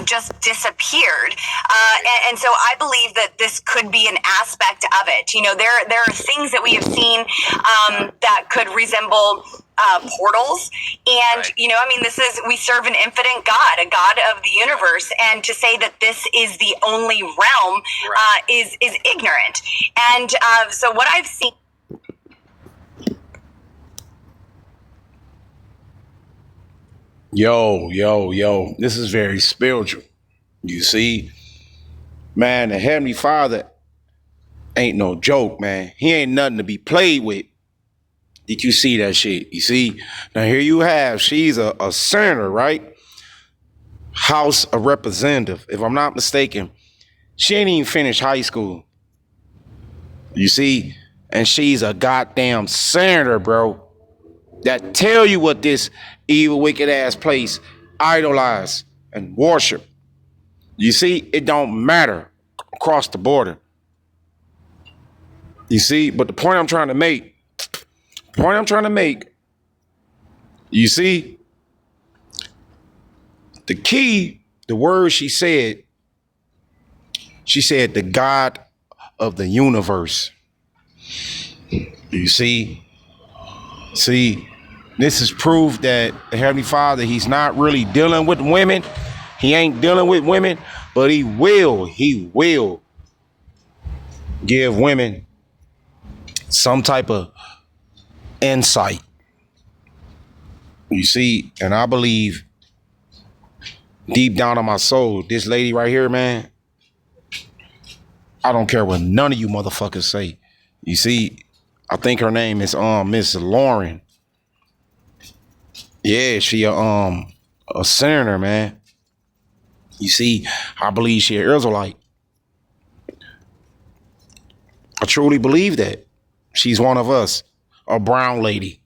just disappeared. And so I believe that this could be an aspect of it. You know, there are things that we have seen that could resemble portals. And, right. You know, I mean, we serve an infinite God, a God of the universe. And to say that this is the only realm right. is ignorant. And so what I've seen. Yo, this is very spiritual. You see, man, the Heavenly Father ain't no joke, man. He ain't nothing to be played with. Did you see that shit? You see, now here you have, she's a senator, right? House of Representative, if I'm not mistaken. She ain't even finished high school. You see, and she's a goddamn senator, bro. That tell you what this evil, wicked ass place idolize and worship. You see, it don't matter across the border. You see, but the point I'm trying to make, you see, the key, the word she said the God of the universe. You see, this is proof that the Heavenly Father, he's not really dealing with women. He ain't dealing with women, but he will give women some type of insight. You see, and I believe deep down in my soul, this lady right here, man, I don't care what none of you motherfuckers say. You see, I think her name is Miss Lauren. Yeah, she a senator, man. You see, I believe she an Israelite. I truly believe that. She's one of us, a brown lady.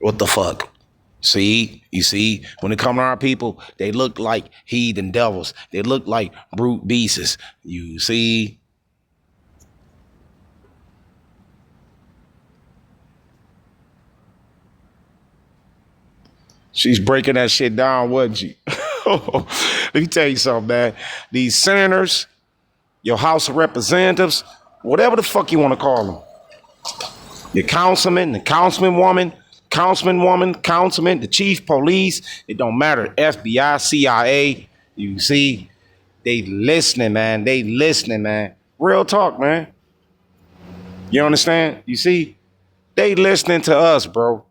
What the fuck? See, you see, when it comes to our people, they look like heathen devils. They look like brute beasts. You see? She's breaking that shit down, wasn't she? Let me tell you something, man. These senators, your House of Representatives, whatever the fuck you want to call them. Your councilman, the councilman, the chief police, it don't matter. FBI, CIA, you see, they listening, man. Real talk, man. You understand? You see, they listening to us, bro.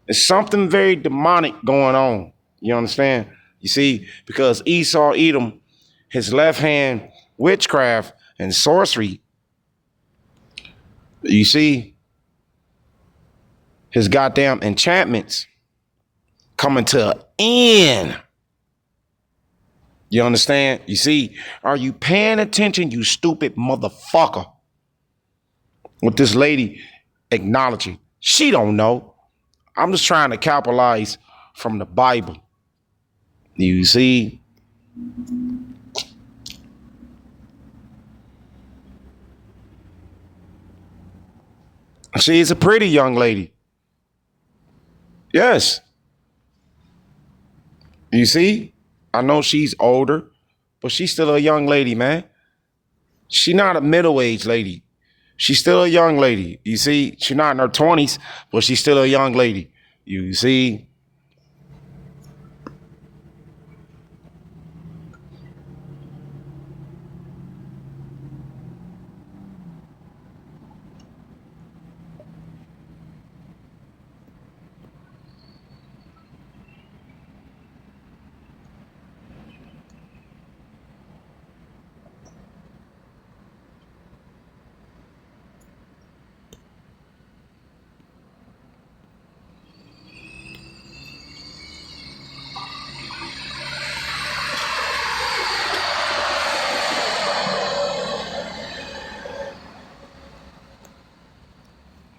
There's something very demonic going on. You understand? You see, because Esau, Edom, his left hand, witchcraft and sorcery. You see, his goddamn enchantments coming to an end. You understand? You see, are you paying attention, you stupid motherfucker? With this lady acknowledging, she don't know. I'm just trying to capitalize from the Bible. You see? She's a pretty young lady. Yes. You see? I know she's older, but she's still a young lady, man. She's not a middle-aged lady. She's still a young lady. You see? She's not in her 20s, but she's still a young lady. You see?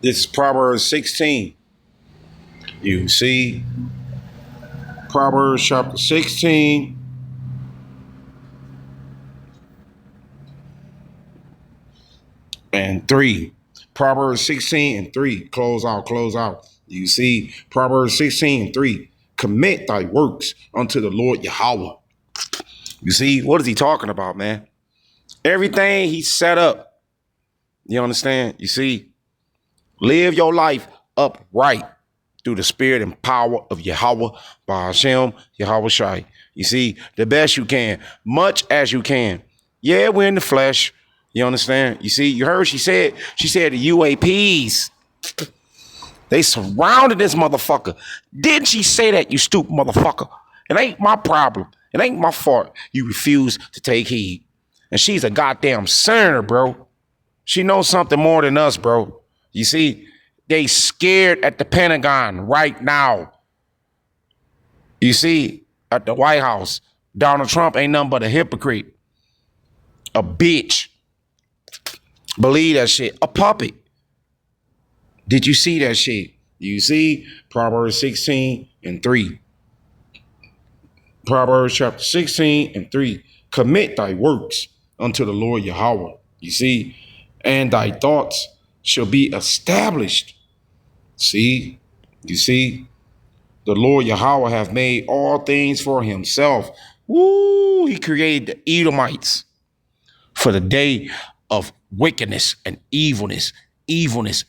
This is Proverbs 16. You see? Proverbs chapter 16. And 3. Proverbs 16 and 3. Close out. You see? Proverbs 16 and 3. Commit thy works unto the Lord Yahweh. You see, what is he talking about, man? Everything he set up. You understand? You see, live your life upright through the spirit and power of Yahweh, Bahashem, Yahweh Shai. You see, the best you can, much as you can. Yeah, we're in the flesh. You understand? You see, you heard she said the UAPs, they surrounded this motherfucker. Didn't she say that, you stupid motherfucker? It ain't my problem. It ain't my fault you refuse to take heed. And she's a goddamn senator, bro. She knows something more than us, bro. You see, they scared at the Pentagon right now. You see, at the White House, Donald Trump ain't nothing but a hypocrite. A bitch. Believe that shit. A puppet. Did you see that shit? You see, Proverbs 16:3. Proverbs chapter 16:3. Commit thy works unto the Lord Yahweh. You see, and thy thoughts shall be established. See, you see, the Lord Yahweh have made all things for himself. Woo, he created the Edomites for the day of wickedness and evilness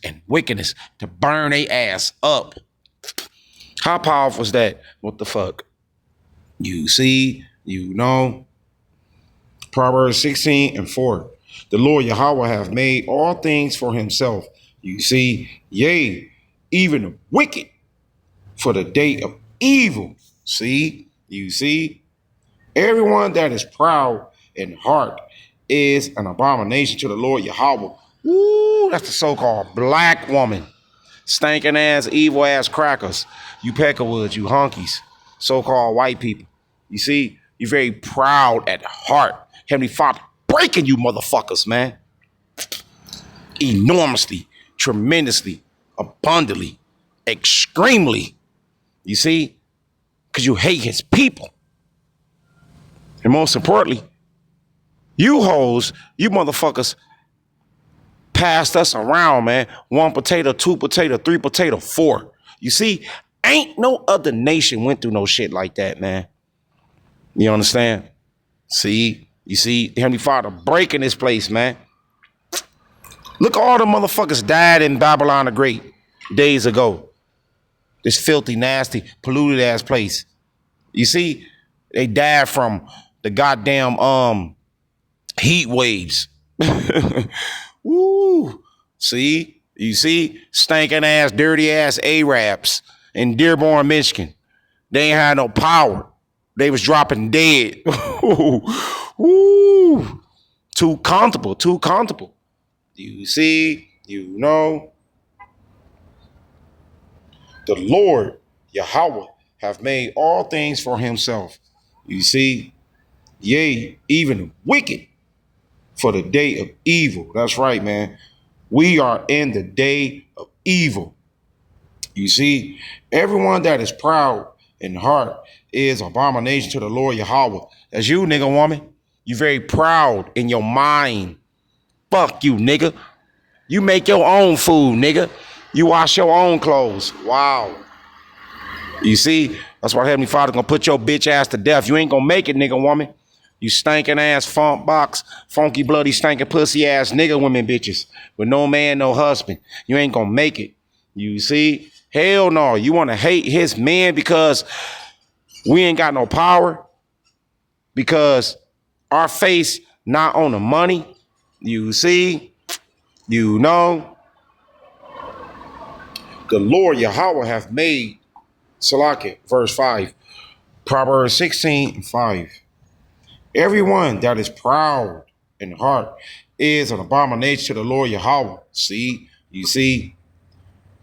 and wickedness to burn their ass up. How powerful is that? What the fuck? You see, you know. Proverbs 16:4. The Lord Yahweh have made all things for himself. You see, yea, even the wicked for the day of evil. See, you see, everyone that is proud in heart is an abomination to the Lord Yahweh. Woo, that's the so-called black woman. Stinking ass, evil ass crackers. You peckerwoods, you honkies. So-called white people. You see, you're very proud at heart. Heavenly Father breaking you motherfuckers, man. Enormously, tremendously, abundantly, extremely. You see? Because you hate his people. And most importantly, you hoes, you motherfuckers passed us around, man. 1 potato, 2 potato, 3 potato, 4. You see? Ain't no other nation went through no shit like that, man. You understand? See? You see? Heavenly Father breaking this place, man. Look, all the motherfuckers died in Babylon the Great days ago. This filthy, nasty, polluted ass place. You see? They died from the goddamn heat waves. Woo. See? You see? Stinking ass, dirty ass Arabs in Dearborn, Michigan. They ain't had no power. They was dropping dead. Woo. Too comfortable, too comfortable. You see? You know? The Lord Yahweh have made all things for himself. You see? Yea, even wicked for the day of evil. That's right, man. We are in the day of evil. You see, everyone that is proud in heart is abomination to the Lord Yahweh. That's you, nigga woman. You very proud in your mind. Fuck you, nigga. You make your own food, nigga. You wash your own clothes. Wow. You see, that's why Heavenly Father gonna put your bitch ass to death. You ain't gonna make it, nigga woman. You stinking ass, funk box, funky, bloody, stinking pussy ass nigga women bitches with no man, no husband. You ain't gonna make it. You see? Hell no. You wanna hate his man because we ain't got no power? Because our face not on the money? You see? You know? The Lord Yahweh hath made, Salakia, verse 5, Proverbs 16:5. Everyone that is proud in heart is an abomination to the Lord Yahweh. See? You see?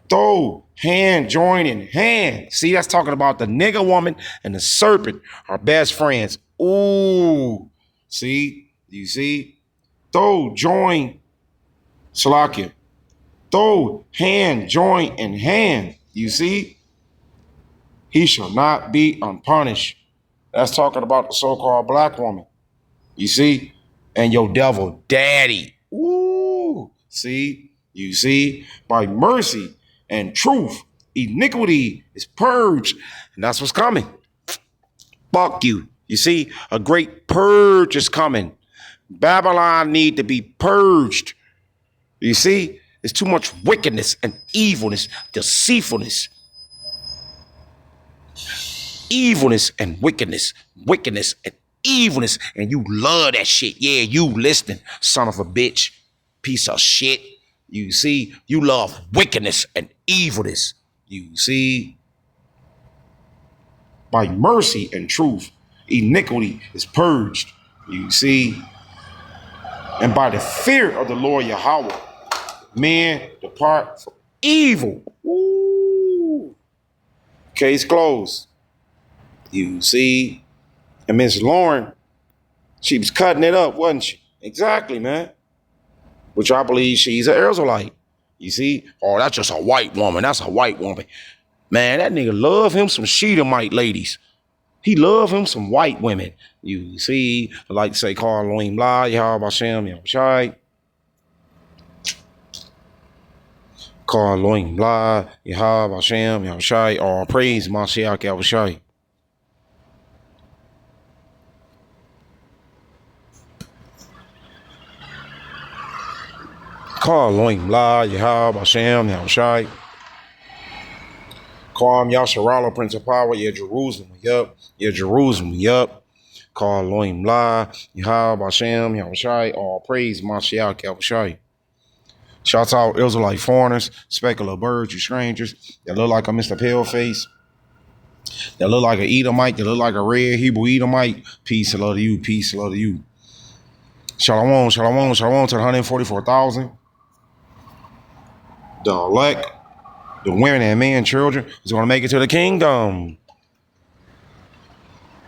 Though hand join in hand. See, that's talking about the nigger woman and the serpent are best friends. Ooh. See? You see? Though join, Salakia. Though hand join in hand. You see? He shall not be unpunished. That's talking about the so-called black woman. You see? And your devil daddy. Ooh. See? You see? By mercy and truth, iniquity is purged. And that's what's coming. Fuck you. You see, a great purge is coming. Babylon need to be purged. You see, there's too much wickedness and evilness, deceitfulness. Evilness and wickedness and evilness. And you love that shit. Yeah, you listening, son of a bitch, piece of shit. You see, you love wickedness and evilness. You see, by mercy and truth, iniquity is purged. You see, and by the fear of the Lord Yahweh, men depart from evil. Ooh. Case closed. You see, and Miss Lauren, she was cutting it up, wasn't she? Exactly, man. Which I believe she's an Israelite. You see? Oh, that's just a white woman. That's a white woman. Man, that nigga love him some Shedamite ladies. He love him some white women. You see, I like to say, Call Elohim La, Yahweh Hashem, Yahweh Shai. Call Elohim La, Yahweh Hashem, Yahweh Shai. All praise Mashiach Yahweh Shai. Call Elohim La, Yahweh Hashem, Yahweh Shai. Call Yasharala, Prince of Power, yeah, Jerusalem, yup. Yeah, Jerusalem, yup. Call Elohim La, Yahweh Hashem, Yahweh Shai. All praise Mashiach Yahweh Shai. Shouts out Israelite foreigners, specular birds, you strangers. That look like a Mr. Paleface. That look like an Edomite. That look like a red Hebrew Edomite. Peace and love to you. Peace and love to you. Shalom, shalom, shalom to the 144,000. The elect, the women and men, children, is going to make it to the kingdom.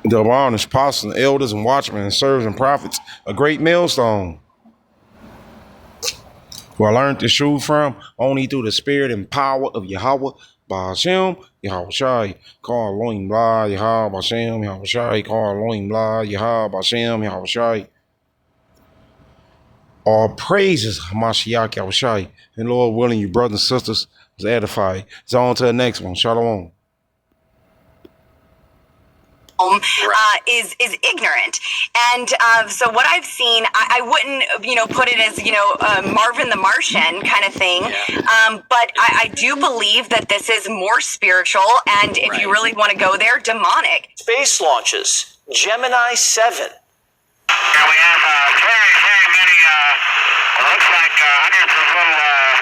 The honest apostles and elders and watchmen and servants and prophets, a great millstone. Who I learned this truth from only through the spirit and power of Yahweh, Hashem, Yahweh Shai. Call Elohim La, Yahweh Hashem, Yahweh Shai. Call Elohim La, Yahweh Hashem, Yahweh Shai. All praises, Hamashiach Yahweh Shai. And Lord willing, you brothers and sisters, is edified. It's on to the next one. Shalom. Is ignorant, and so what I've seen, I wouldn't put it as Marvin the Martian kind of thing, but I do believe that this is more spiritual, and if you really want to go there, demonic. Space launches, Gemini 7. Yeah, we have very many, looks like hundreds of little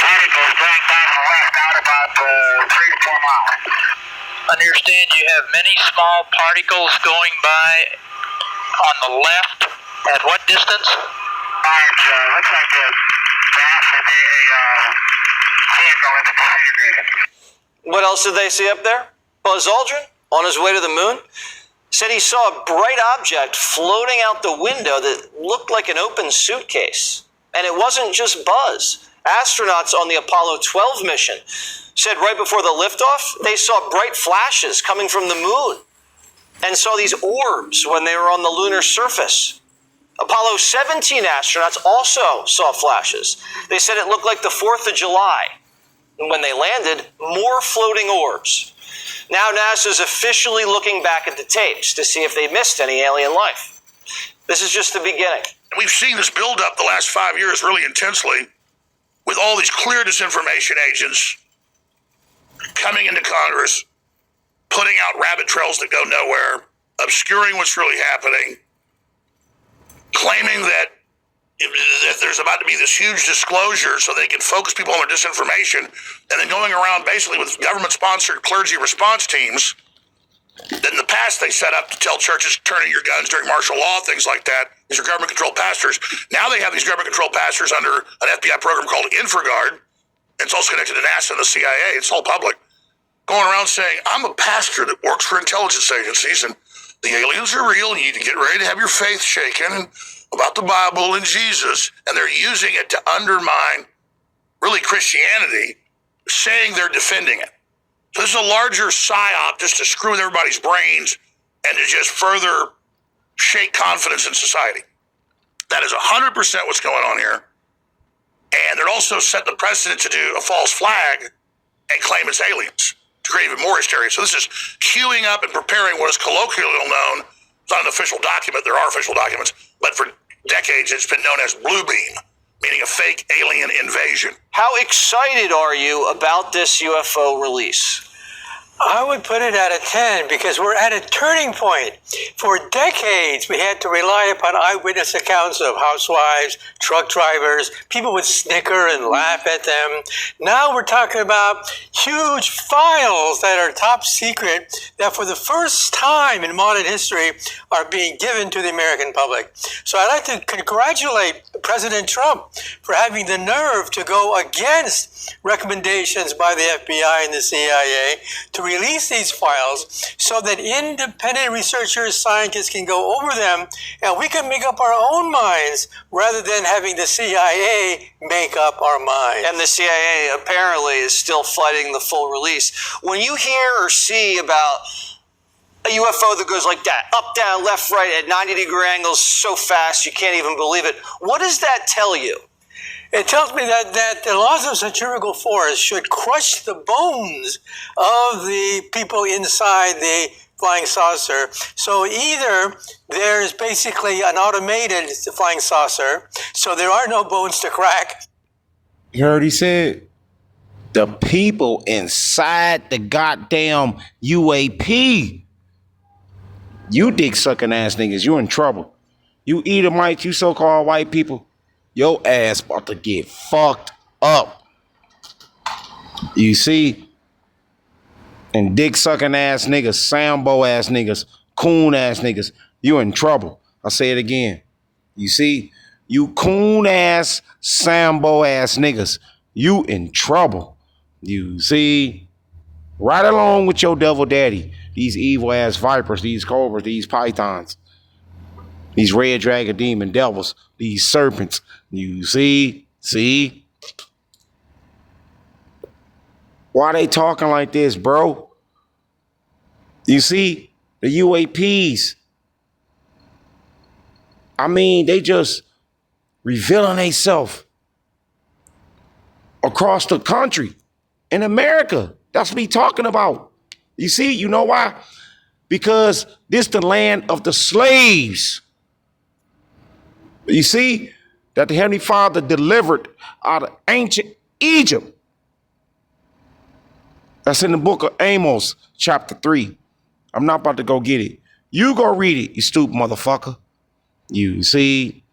particles going back and left out about 3 to 4 miles. Understand you have many small particles going by on the left. At what distance? Looks like perhaps a vehicle that's disintegrated. What else did they see up there? Buzz Aldrin, on his way to the moon, said he saw a bright object floating out the window that looked like an open suitcase. And it wasn't just Buzz. Astronauts on the Apollo 12 mission said right before the liftoff, they saw bright flashes coming from the moon and saw these orbs when they were on the lunar surface. Apollo 17 astronauts also saw flashes. They said it looked like the 4th of July. And when they landed, more floating orbs. Now NASA's officially looking back at the tapes to see if they missed any alien life. This is just the beginning. We've seen this build up the last 5 years really intensely with all these clear disinformation agents coming into Congress, putting out rabbit trails that go nowhere, obscuring what's really happening, claiming that there's about to be this huge disclosure so they can focus people on their disinformation, and then going around basically with government-sponsored clergy response teams that in the past they set up to tell churches turn in your guns during martial law, things like that. These are government-controlled pastors. Now they have these government-controlled pastors under an FBI program called InfraGard. It's also connected to NASA and the CIA. It's all public. Going around saying, I'm a pastor that works for intelligence agencies, and the aliens are real, and you need to get ready to have your faith shaken and about the Bible and Jesus. And they're using it to undermine, really, Christianity, saying they're defending it. So this is a larger psyop just to screw with everybody's brains and to just further shake confidence in society. That is 100% what's going on here. And it also set the precedent to do a false flag and claim it's aliens, create even more hysteria. So this is queuing up and preparing what is colloquially known. It's not an official document. There are official documents, but for decades it's been known as Blue Beam, meaning a fake alien invasion. How excited are you about this UFO release? I would put it at a 10 because we're at a turning point. For decades, we had to rely upon eyewitness accounts of housewives, truck drivers. People would snicker and laugh at them. Now we're talking about huge files that are top secret that for the first time in modern history are being given to the American public. So I'd like to congratulate President Trump for having the nerve to go against recommendations by the FBI and the CIA to release these files so that independent researchers, scientists can go over them and we can make up our own minds rather than having the CIA make up our minds. And the CIA apparently is still fighting the full release. When you hear or see about a UFO that goes like that, up, down, left, right, at 90-degree angles so fast you can't even believe it, what does that tell you? It tells me that the laws of centrifugal force should crush the bones of the people inside the flying saucer. So either there's basically an automated flying saucer, so there are no bones to crack. You heard he said? The people inside the goddamn UAP. You dick-sucking ass niggas, you in trouble. You Edomites, you so-called white people, your ass about to get fucked up. You see? And dick-sucking ass niggas, Sambo ass niggas, coon ass niggas, you in trouble. I'll say it again. You see? You coon ass, Sambo ass niggas, you in trouble. You see? Right along with your devil daddy, these evil ass vipers, these cobras, these pythons, these red dragon demon devils, these serpents. You see? See? Why they talking like this, bro? You see? The UAPs. I mean, they just revealing themselves across the country. In America. That's what he talking about. You see? You know why? Because this the land of the slaves. You see? That the Heavenly Father delivered out of ancient Egypt. That's in the book of Amos, chapter 3. I'm not about to go get it. You go read it, you stupid motherfucker. You see?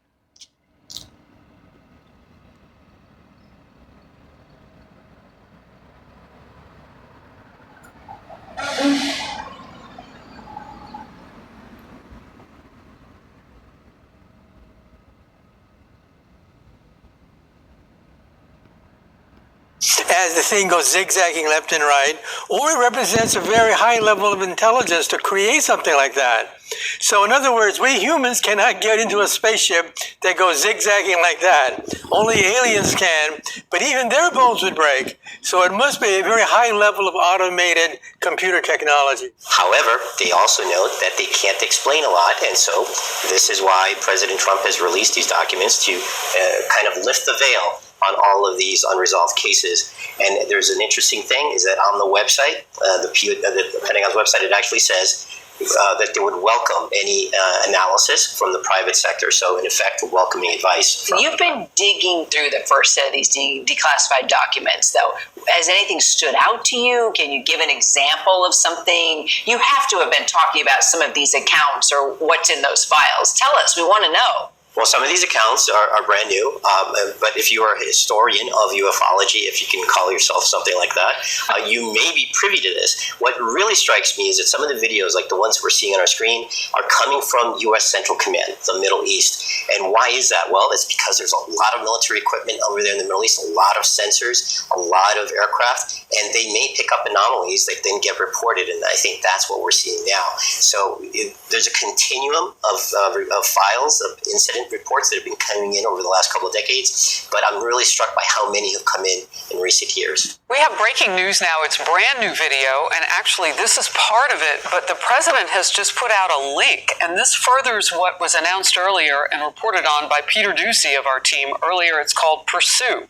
As the thing goes zigzagging left and right, or it represents a very high level of intelligence to create something like that. So in other words, we humans cannot get into a spaceship that goes zigzagging like that. Only aliens can, but even their bones would break. So it must be a very high level of automated computer technology. However, they also note that they can't explain a lot, and so this is why President Trump has released these documents to kind of lift the veil on all of these unresolved cases. And there's an interesting thing is that on the website, the Pentagon's website, it actually says that they would welcome any analysis from the private sector. So in effect, welcoming advice. You've been digging through the first set of these declassified documents, though. Has anything stood out to you? Can you give an example of something? You have to have been talking about some of these accounts or what's in those files. Tell us, we want to know. Well, some of these accounts are brand new, but if you are a historian of ufology, if you can call yourself something like that, you may be privy to this. What really strikes me is that some of the videos, like the ones we're seeing on our screen, are coming from U.S. Central Command, the Middle East. And why is that? Well, it's because there's a lot of military equipment over there in the Middle East, a lot of sensors, a lot of aircraft, and they may pick up anomalies that then get reported, and I think that's what we're seeing now. So there's a continuum of files, of incident documented reports that have been coming in over the last couple of decades, but I'm really struck by how many have come in recent years. We have breaking news now. It's brand new video, and actually this is part of it, but the president has just put out a link, and this furthers what was announced earlier and reported on by Peter Ducey of our team earlier. It's called Pursue.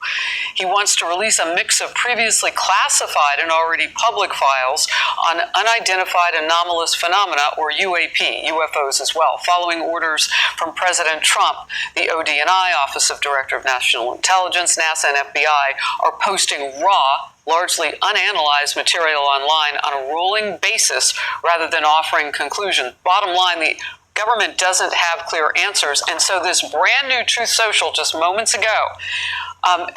He wants to release a mix of previously classified and already public files on unidentified anomalous phenomena, or UAP, UFOs as well, following orders from President Trump. The ODNI, Office of Director of National Intelligence, NASA, and FBI are posting raw, largely unanalyzed material online on a rolling basis rather than offering conclusions. Bottom line, the government doesn't have clear answers, and so this brand new Truth Social just moments ago.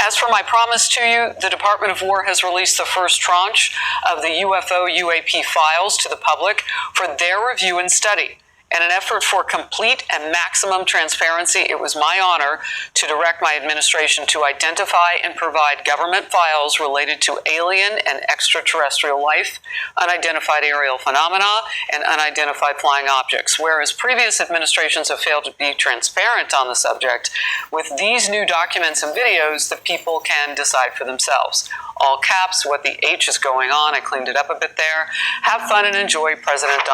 As for my promise to you, the Department of War has released the first tranche of the UFO UAP files to the public for their review and study. In an effort for complete and maximum transparency, it was my honor to direct my administration to identify and provide government files related to alien and extraterrestrial life, unidentified aerial phenomena, and unidentified flying objects. Whereas previous administrations have failed to be transparent on the subject, with these new documents and videos, the people can decide for themselves. All caps, what the H is going on. I cleaned it up a bit there. Have fun and enjoy President Donald